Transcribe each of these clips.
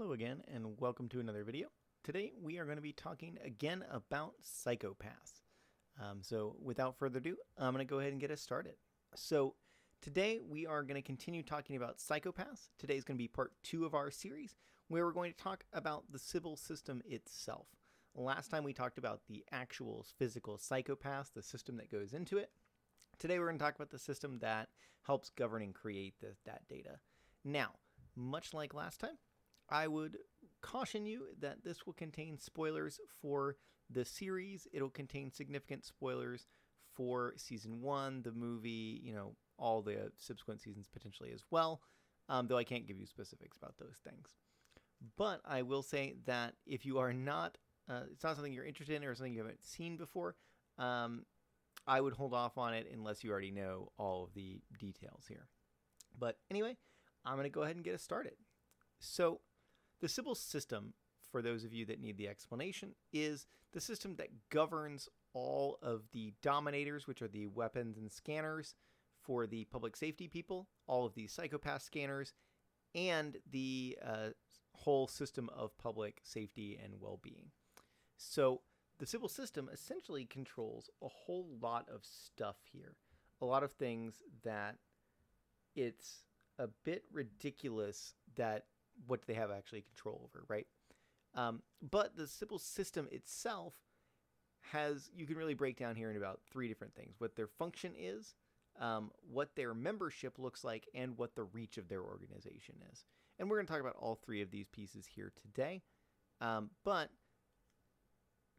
Hello again, and welcome to another video. Today we are going to be talking again about psychopaths. So without further ado, I'm going to go ahead and get us started. So today we are going to continue talking about psychopaths. Today is going to be part 2 of our series, where we're going to talk about the Sibyl system itself. Last time we talked about the actual physical psychopaths, the system that goes into it. Today we're going to talk about the system that helps govern and create that data. Now, much like last time, I would caution you that this will contain spoilers for the series. It'll contain significant spoilers for season 1, the movie, all the subsequent seasons potentially as well, though I can't give you specifics about those things. But I will say that if you are not, it's not something you're interested in or something you haven't seen before, I would hold off on it unless you already know all of the details here. But anyway, I'm going to go ahead and get us started. So, the Sibyl system, for those of you that need the explanation, is the system that governs all of the dominators, which are the weapons and scanners for the public safety people, all of the psychopath scanners, and the whole system of public safety and well-being. So the Sibyl system essentially controls a whole lot of stuff here. A lot of things that it's a bit ridiculous that what they have actually control over, right? But the Sibyl system itself you can really break down here in about 3 different things. What their function is, what their membership looks like, and what the reach of their organization is. And we're going to talk about all 3 of these pieces here today. But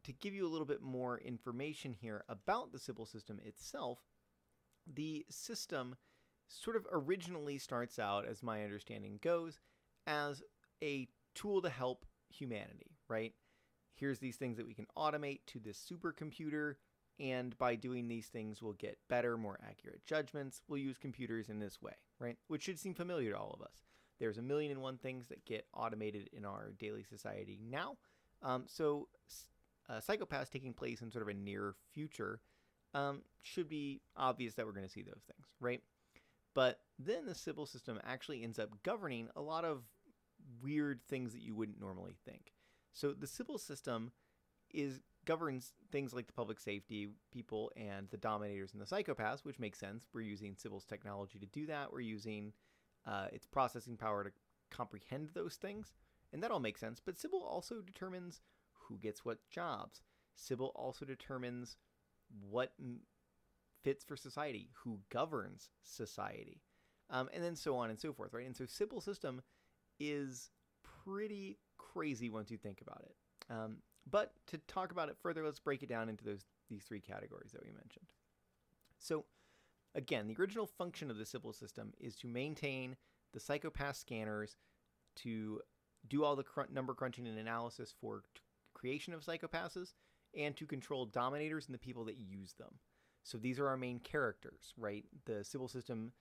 to give you a little bit more information here about the Sibyl system itself, the system sort of originally starts out, as my understanding goes, as a tool to help humanity, right? Here's these things that we can automate to this supercomputer, and by doing these things, we'll get better, more accurate judgments. We'll use computers in this way, right? Which should seem familiar to all of us. There's a million and one things that get automated in our daily society now. So psychopaths taking place in sort of a near future should be obvious that we're going to see those things, right? But then the Sibyl system actually ends up governing a lot of weird things that you wouldn't normally think. So the Sibyl system governs things like the public safety people and the dominators and the psychopaths, which makes sense. We're using Sibyl's technology to do that. We're using its processing power to comprehend those things, and that all makes sense. But Sibyl also determines who gets what jobs. Sibyl also determines what fits for society, who governs society, and then so on and so forth, right? And so Sibyl system is pretty crazy once you think about it. But to talk about it further, let's break it down into these 3 categories that we mentioned. So again, the original function of the Sibyl system is to maintain the psychopath scanners, to do all the number crunching and analysis for creation of psychopaths, and to control dominators and the people that use them. So these are our main characters, right? The Sibyl system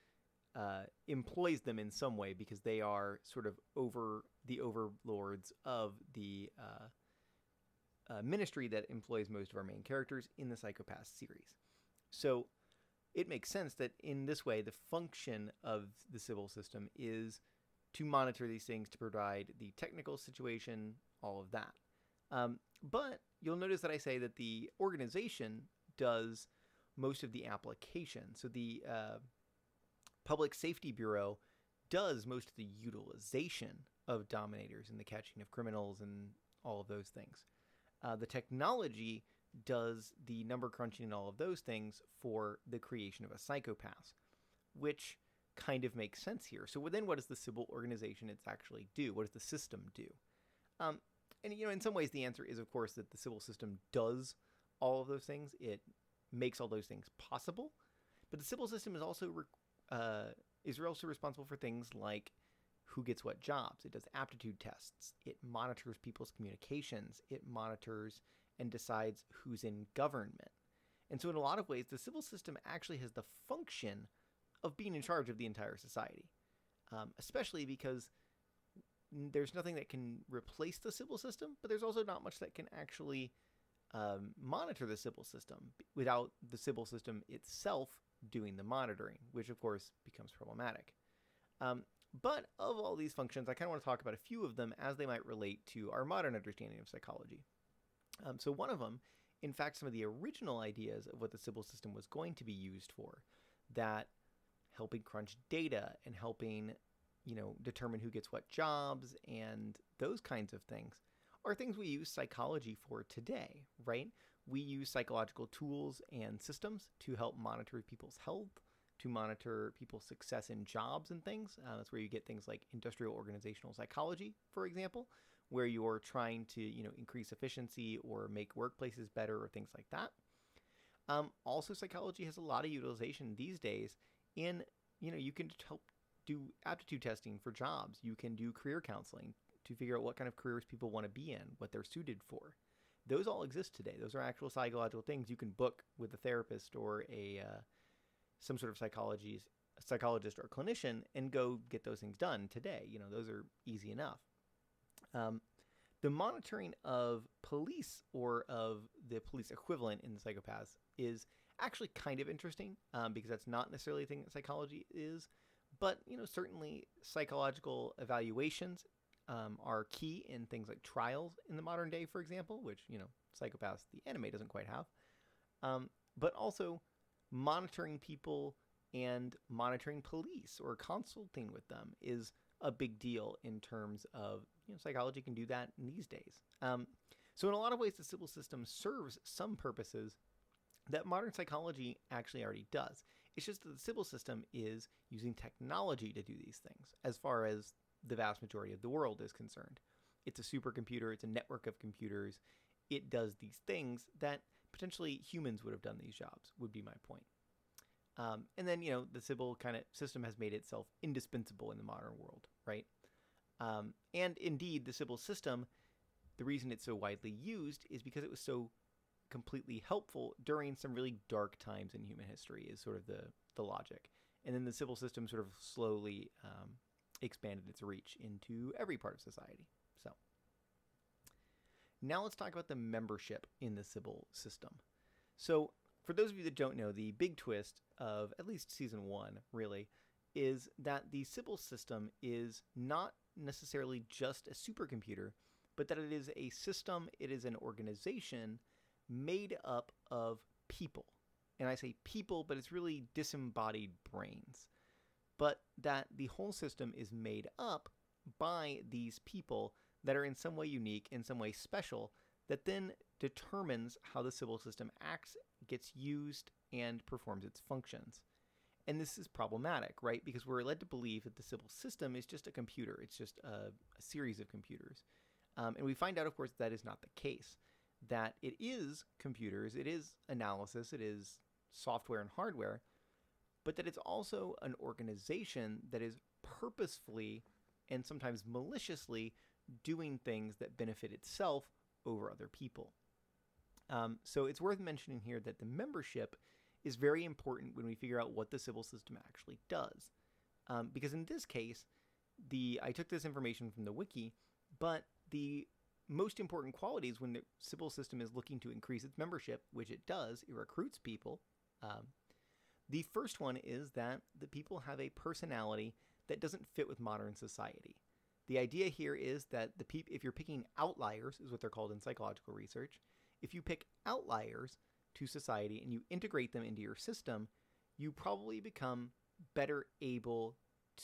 employs them in some way because they are sort of the overlords of the ministry that employs most of our main characters in the Psychopath series. So it makes sense that in this way, the function of the Sibyl system is to monitor these things, to provide the technical situation, all of that. But you'll notice that I say that the organization does most of the application. So the Public Safety Bureau does most of the utilization of dominators and the catching of criminals and all of those things. The technology does the number crunching and all of those things for the creation of a psychopath, which kind of makes sense here. So then what does the Sibyl organization actually do? What does the system do? And in some ways the answer is, of course, that the Sibyl system does all of those things. It makes all those things possible. But the Sibyl system is also responsible for things like who gets what jobs. It does aptitude tests. It monitors people's communications. It monitors and decides who's in government. And so in a lot of ways, the Sibyl system actually has the function of being in charge of the entire society, especially because there's nothing that can replace the Sibyl system, but there's also not much that can actually monitor the Sibyl system without the Sibyl system itself doing the monitoring, which of course becomes problematic. But of all these functions, I kind of want to talk about a few of them as they might relate to our modern understanding of psychology. So one of them, in fact, some of the original ideas of what the Sibyl system was going to be used for, that helping crunch data and helping, determine who gets what jobs and those kinds of things, are things we use psychology for today, right? We use psychological tools and systems to help monitor people's health, to monitor people's success in jobs and things. That's where you get things like industrial organizational psychology, for example, where you're trying to, increase efficiency or make workplaces better or things like that. Also, psychology has a lot of utilization these days in, you can help do aptitude testing for jobs. You can do career counseling to figure out what kind of careers people want to be in, what they're suited for. Those all exist today. Those are actual psychological things you can book with a therapist or some sort of psychologist or clinician and go get those things done today. Those are easy enough. The monitoring of police or of the police equivalent in the psychopaths is actually kind of interesting because that's not necessarily a thing that psychology is. But, certainly psychological evaluations are key in things like trials in the modern day, for example, which, Psychopaths, the anime, doesn't quite have. But also monitoring people and monitoring police or consulting with them is a big deal in terms of, psychology can do that in these days. So in a lot of ways, the Sibyl system serves some purposes that modern psychology actually already does. It's just that the Sibyl system is using technology to do these things as far as the vast majority of the world is concerned. It's a supercomputer. It's a network of computers. It does these things that potentially humans would have done these jobs, would be my point. And then, the Sibyl kind of system has made itself indispensable in the modern world, right? And indeed, the Sibyl system, the reason it's so widely used is because it was so completely helpful during some really dark times in human history is sort of the logic. And then the Sibyl system sort of slowly expanded its reach into every part of society. So now let's talk about the membership in the Sibyl system. So for those of you that don't know, the big twist of at least season 1 really is that the Sibyl system is not necessarily just a supercomputer, but that it is a system, it is an organization made up of people. And I say people, but it's really disembodied brains. But that the whole system is made up by these people that are in some way unique, in some way special, that then determines how the Sibyl system acts, gets used, and performs its functions. And this is problematic, right? Because we're led to believe that the Sibyl system is just a computer. It's just a series of computers. And we find out, of course, that is not the case. That it is computers, it is analysis, it is software and hardware, but that it's also an organization that is purposefully and sometimes maliciously doing things that benefit itself over other people. So it's worth mentioning here that the membership is very important when we figure out what the Sibyl system actually does. Because in this case, I took this information from the wiki, but the most important qualities when the Sibyl system is looking to increase its membership, which it does, it recruits people. The first one is that the people have a personality that doesn't fit with modern society. The idea here is that if you're picking outliers, is what they're called in psychological research, if you pick outliers to society and you integrate them into your system, you probably become better able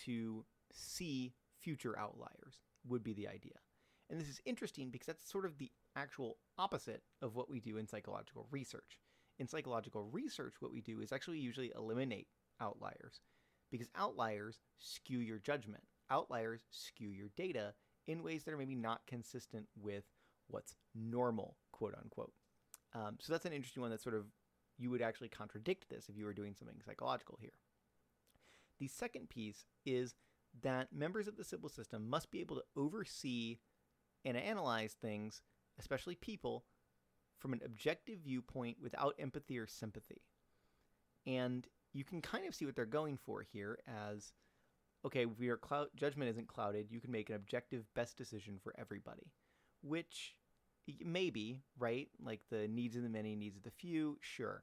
to see future outliers, would be the idea. And this is interesting because that's sort of the actual opposite of what we do in psychological research. In psychological research, what we do is actually usually eliminate outliers because outliers skew your judgment. Outliers skew your data in ways that are maybe not consistent with what's normal, quote unquote. So that's an interesting one that sort of, you would actually contradict this if you were doing something psychological here. The second piece is that members of the Sibyl system must be able to oversee and analyze things, especially people, from an objective viewpoint without empathy or sympathy. And you can kind of see what they're going for here as, okay, if your judgment isn't clouded, you can make an objective best decision for everybody, which maybe, right? Like the needs of the many, needs of the few, sure.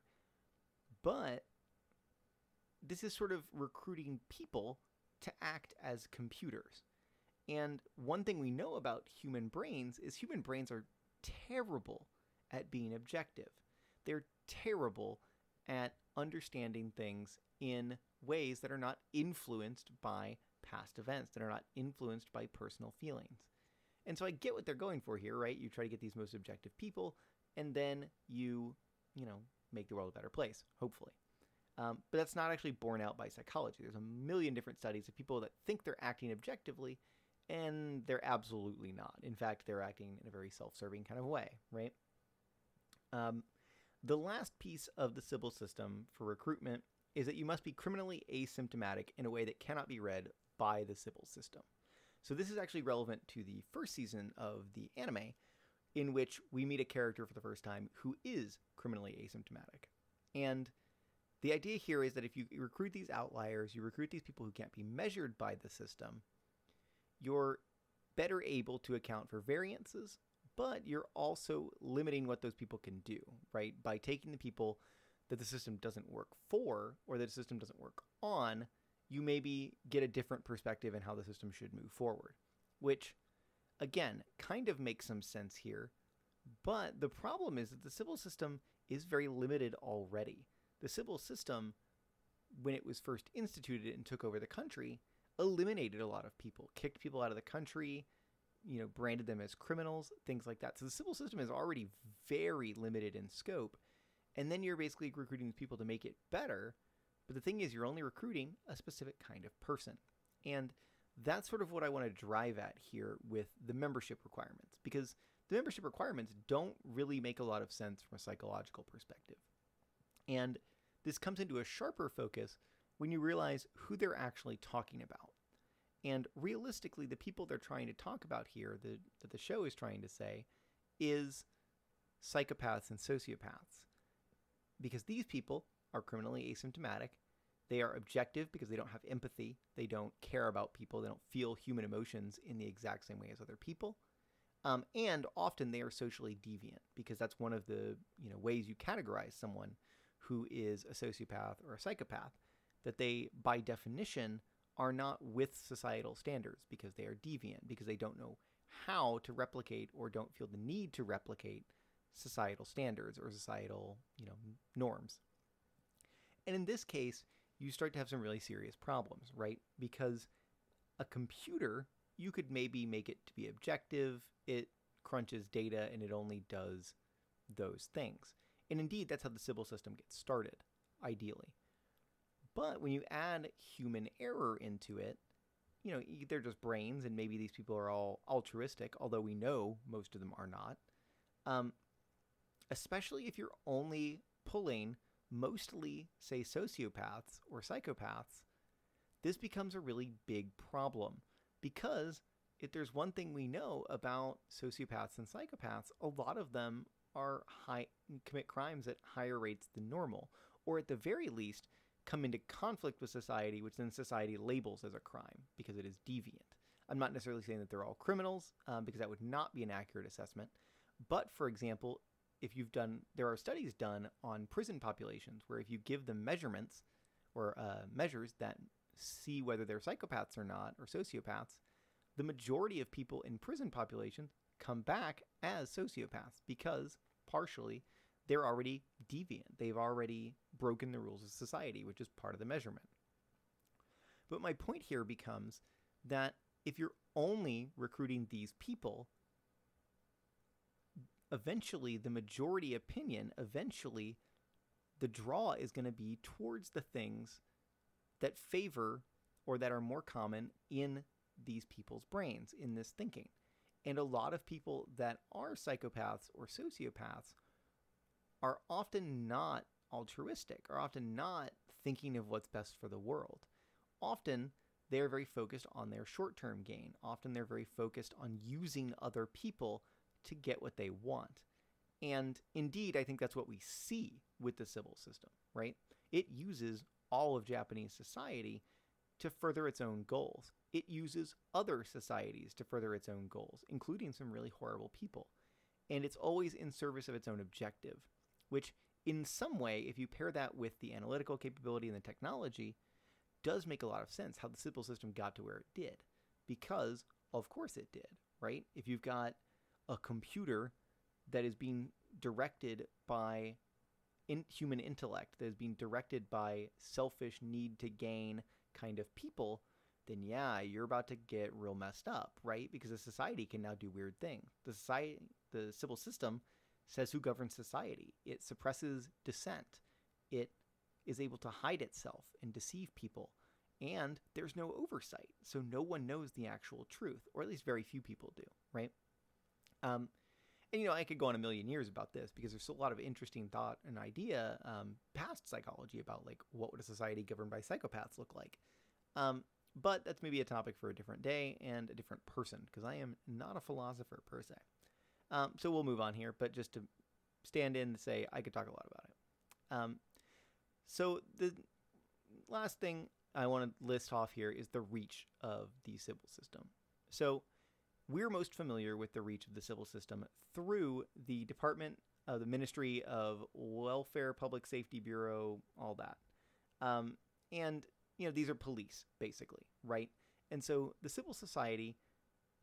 But this is sort of recruiting people to act as computers. And one thing we know about human brains is human brains are terrible at being objective. They're terrible at understanding things in ways that are not influenced by past events, that are not influenced by personal feelings. And so I get what they're going for here, right? You try to get these most objective people, and then you make the world a better place, hopefully. But that's not actually borne out by psychology. There's a million different studies of people that think they're acting objectively, and they're absolutely not. In fact, they're acting in a very self-serving kind of way, right? The last piece of the Sibyl system for recruitment is that you must be criminally asymptomatic in a way that cannot be read by the Sibyl system. So this is actually relevant to the first season of the anime, in which we meet a character for the first time who is criminally asymptomatic. And the idea here is that if you recruit these outliers, you recruit these people who can't be measured by the system, you're better able to account for variances, but you're also limiting what those people can do, right? By taking the people that the system doesn't work for or that the system doesn't work on, you maybe get a different perspective in how the system should move forward, which, again, kind of makes some sense here. But the problem is that the Sibyl system is very limited already. The Sibyl system, when it was first instituted and took over the country, eliminated a lot of people, kicked people out of the country, branded them as criminals, things like that. So the Sibyl system is already very limited in scope. And then you're basically recruiting people to make it better. But the thing is, you're only recruiting a specific kind of person. And that's sort of what I want to drive at here with the membership requirements, because the membership requirements don't really make a lot of sense from a psychological perspective. And this comes into a sharper focus when you realize who they're actually talking about. And realistically, the people they're trying to talk about here, that the show is trying to say, is psychopaths and sociopaths. Because these people are criminally asymptomatic. They are objective because they don't have empathy. They don't care about people. They don't feel human emotions in the exact same way as other people. And often they are socially deviant, because that's one of the ways you categorize someone who is a sociopath or a psychopath, that they, by definition, are not with societal standards because they are deviant, because they don't know how to replicate or don't feel the need to replicate societal standards or societal, norms. And in this case, you start to have some really serious problems, right? Because a computer, you could maybe make it to be objective, it crunches data, and it only does those things. And indeed, that's how the Sibyl system gets started, ideally. But when you add human error into it, they're just brains, and maybe these people are all altruistic, although we know most of them are not. Especially if you're only pulling mostly, say, sociopaths or psychopaths, this becomes a really big problem. Because if there's one thing we know about sociopaths and psychopaths, a lot of them commit crimes at higher rates than normal, or at the very least come into conflict with society, which then society labels as a crime because it is deviant. I'm not necessarily saying that they're all criminals, because that would not be an accurate assessment. But, for example, there are studies done on prison populations where if you give them measurements or measures that see whether they're psychopaths or not, or sociopaths, the majority of people in prison populations come back as sociopaths because, partially, they're already deviant. They've already broken the rules of society, which is part of the measurement. But my point here becomes that if you're only recruiting these people, eventually the majority opinion, the draw is going to be towards the things that favor or that are more common in these people's brains, in this thinking. And a lot of people that are psychopaths or sociopaths are often not altruistic, are often not thinking of what's best for the world. Often they're very focused on their short-term gain. Often they're very focused on using other people to get what they want. And indeed, I think that's what we see with the Sibyl system, right? It uses all of Japanese society to further its own goals. It uses other societies to further its own goals, including some really horrible people. And it's always in service of its own objective, which in some way, if you pair that with the analytical capability and the technology, does make a lot of sense how the Sibyl System got to where it did, because of course it did, right? If you've got a computer that is being directed by human intellect, that is being directed by selfish need to gain kind of people, then yeah, you're about to get real messed up, right? Because a society can now do weird things. The Sibyl System says who governs society. It suppresses dissent. It is able to hide itself and deceive people. And there's no oversight, so no one knows the actual truth, or at least very few people do, right? And, I could go on a million years about this because there's a lot of interesting thought and idea past psychology about, like, what would a society governed by psychopaths look like? But that's maybe a topic for a different day and a different person, because I am not a philosopher per se. So we'll move on here, but just to stand in and say I could talk a lot about it. So the last thing I want to list off here is the reach of the Sibyl System. So we're most familiar with the reach of the Sibyl System through the the Ministry of Welfare, Public Safety Bureau, all that. And, these are police, basically, right? And so the civil society,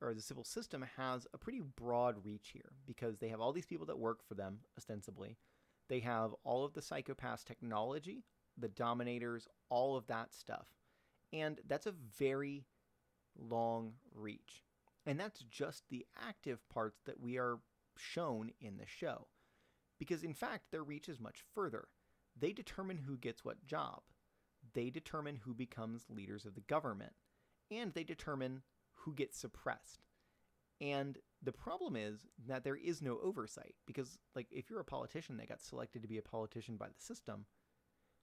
or the Sibyl System, has a pretty broad reach here because they have all these people that work for them, ostensibly. They have all of the psychopaths technology, the dominators, all of that stuff. And that's a very long reach. And that's just the active parts that we are shown in the show. Because in fact, their reach is much further. They determine who gets what job. They determine who becomes leaders of the government. And they determine who gets suppressed. And the problem is that there is no oversight. Because, like, if you're a politician that got selected to be a politician by the system,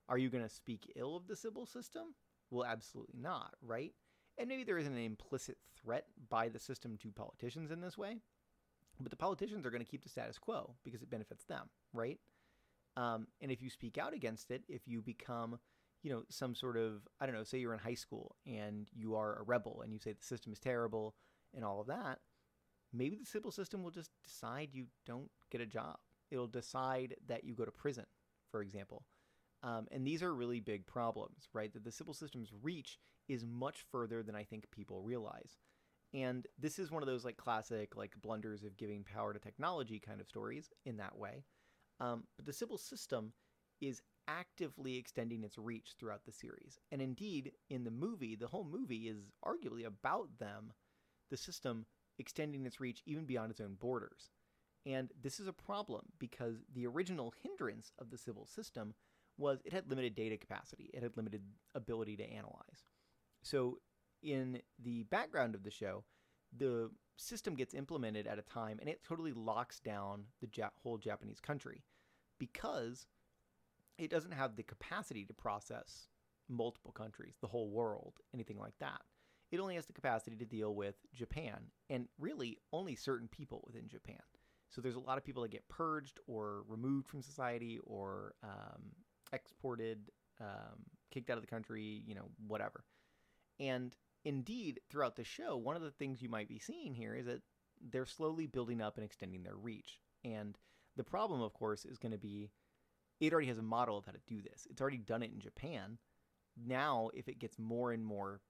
are you going to speak ill of the Sibyl System? Well, absolutely not, right? And maybe there isn't an implicit threat by the system to politicians in this way, but the politicians are going to keep the status quo because it benefits them, right? And if you speak out against it, if you become, some sort of, I don't know, say you're in high school and you are a rebel and you say the system is terrible and all of that, maybe the Sibyl System will just decide you don't get a job. It'll decide that you go to prison, for example. And these are really big problems, right? That the Sibyl System's reach is much further than I think people realize. And this is one of those classic blunders of giving power to technology kind of stories in that way. But the Sibyl System is actively extending its reach throughout the series. And indeed, in the movie, the whole movie is arguably about them, the system extending its reach even beyond its own borders. And this is a problem because the original hindrance of the Sibyl System was it had limited data capacity. It had limited ability to analyze. So in the background of the show, the system gets implemented at a time and it totally locks down the whole Japanese country because it doesn't have the capacity to process multiple countries, the whole world, anything like that. It only has the capacity to deal with Japan and really only certain people within Japan. So there's a lot of people that get purged or removed from society or exported, kicked out of the country, whatever. And indeed, throughout the show, one of the things you might be seeing here is that they're slowly building up and extending their reach. And the problem, of course, is going to be it already has a model of how to do this. It's already done it in Japan. Now, if it gets more and more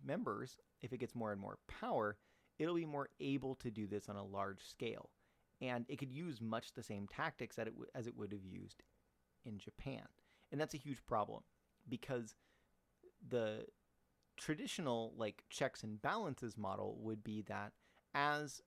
members, if it gets more and more power, it'll be more able to do this on a large scale. And it could use much the same tactics as it would have used in Japan. And that's a huge problem because the traditional checks and balances model would be that as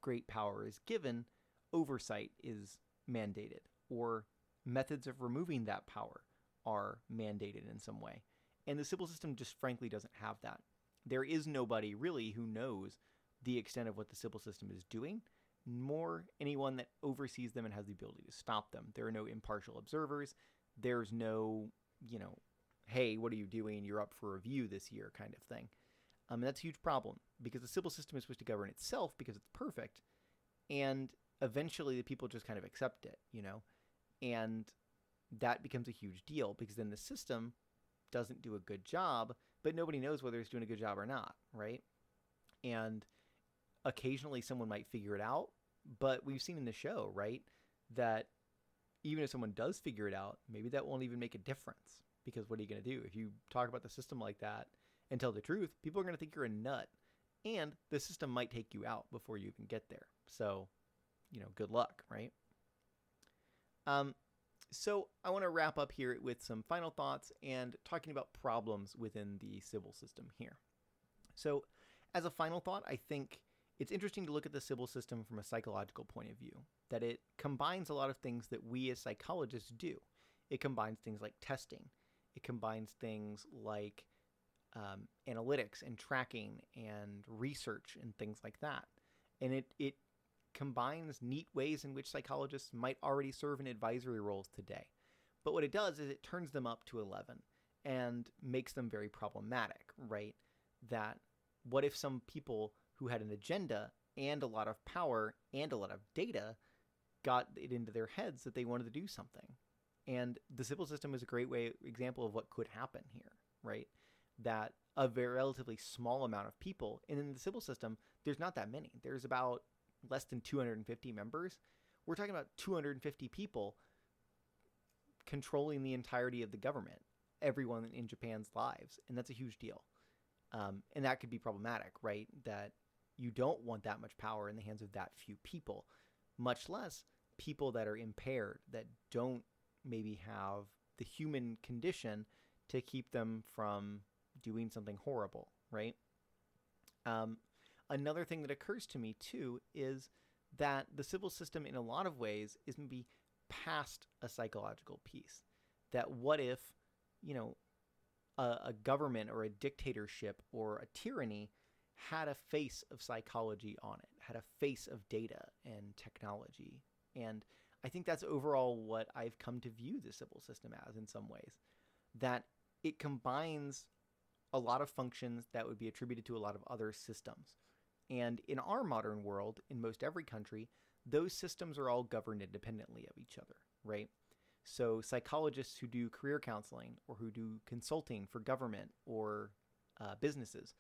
great power is given, oversight is mandated, or methods of removing that power are mandated in some way. And the Sibyl System just frankly doesn't have that. There is nobody really who knows the extent of what the Sibyl System is doing, nor anyone that oversees them and has the ability to stop them. There are no impartial observers. There's no, hey, what are you doing? You're up for review this year kind of thing. And that's a huge problem because the Sibyl System is supposed to govern itself because it's perfect. And eventually the people just kind of accept it, and that becomes a huge deal because then the system doesn't do a good job, but nobody knows whether it's doing a good job or not, right? And occasionally someone might figure it out, but we've seen in the show, right, that even if someone does figure it out, maybe that won't even make a difference, because what are you going to do? If you talk about the system like that and tell the truth, people are going to think you're a nut, and the system might take you out before you even get there. So, good luck, right? So I want to wrap up here with some final thoughts and talking about problems within the Sibyl system here. So as a final thought, I think it's interesting to look at the Sibyl system from a psychological point of view, that it combines a lot of things that we as psychologists do. It combines things like testing. It combines things like analytics and tracking and research and things like that. And it combines neat ways in which psychologists might already serve in advisory roles today. But what it does is it turns them up to 11 and makes them very problematic, right? That what if some people who had an agenda and a lot of power and a lot of data got it into their heads that they wanted to do something? And the Sibyl system is a great example of what could happen here, right? That a very relatively small amount of people, and in the Sibyl system, there's not that many. There's about less than 250 members. We're talking about 250 people controlling the entirety of the government, everyone in Japan's lives, and that's a huge deal. And that could be problematic, right? That you don't want that much power in the hands of that few people, much less people that are impaired, that don't maybe have the human condition to keep them from doing something horrible, right? Another thing that occurs to me too is that the Sibyl system in a lot of ways is maybe past a psychological piece. That what if, a government or a dictatorship or a tyranny had a face of psychology on it, had a face of data and technology. And I think that's overall what I've come to view the Sibyl system as in some ways, that it combines a lot of functions that would be attributed to a lot of other systems. And in our modern world, in most every country, those systems are all governed independently of each other, right? So psychologists who do career counseling or who do consulting for government or businesses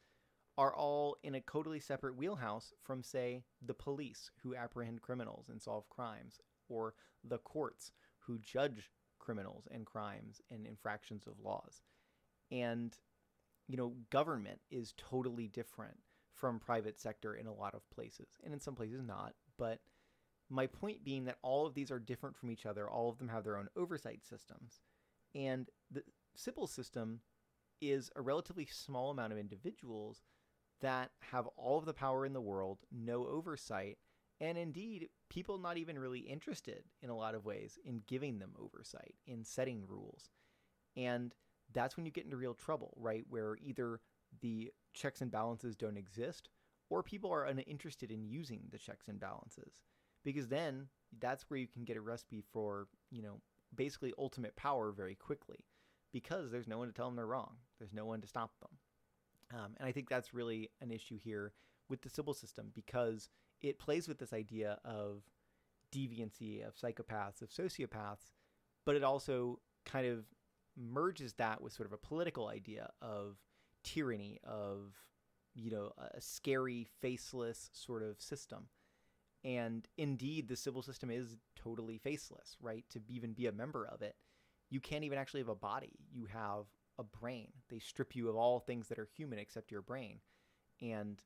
are all in a totally separate wheelhouse from, say, the police who apprehend criminals and solve crimes, or the courts who judge criminals and crimes and infractions of laws. And, government is totally different from private sector in a lot of places, and in some places not. But my point being that all of these are different from each other. All of them have their own oversight systems. And the Sibyl system is a relatively small amount of individuals that have all of the power in the world, no oversight, and indeed, people not even really interested in a lot of ways in giving them oversight, in setting rules. And that's when you get into real trouble, right? Where either the checks and balances don't exist, or people are uninterested in using the checks and balances. Because then that's where you can get a recipe for, basically ultimate power very quickly, because there's no one to tell them they're wrong. There's no one to stop them. And I think that's really an issue here with the Sibyl system, because it plays with this idea of deviancy, of psychopaths, of sociopaths, but it also kind of merges that with sort of a political idea of tyranny, of, a scary, faceless sort of system. And indeed, the Sibyl system is totally faceless, right? To even be a member of it, you can't even actually have a body. You have a brain. They strip you of all things that are human except your brain. And,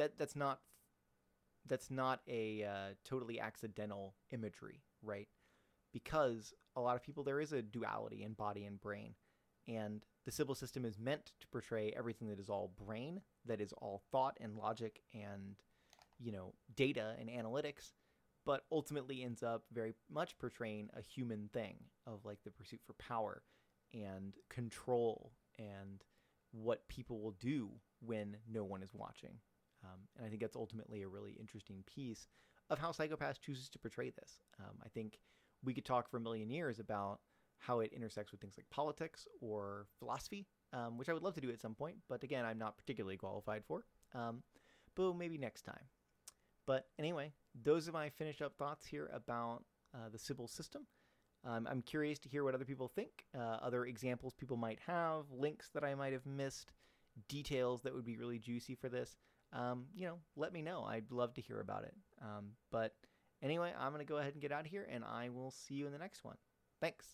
that's not a totally accidental imagery, right? Because a lot of people, there is a duality in body and brain. And the Sibyl system is meant to portray everything that is all brain, that is all thought and logic and, data and analytics, but ultimately ends up very much portraying a human thing of like the pursuit for power and control and what people will do when no one is watching. And I think that's ultimately a really interesting piece of how Psycho-Pass chooses to portray this. I think we could talk for a million years about how it intersects with things like politics or philosophy, which I would love to do at some point, but again, I'm not particularly qualified for. But maybe next time. But anyway, those are my finished up thoughts here about the Sibyl system. I'm curious to hear what other people think, other examples people might have, links that I might have missed, details that would be really juicy for this. Let me know. I'd love to hear about it. But anyway, I'm going to go ahead and get out of here, and I will see you in the next one. Thanks.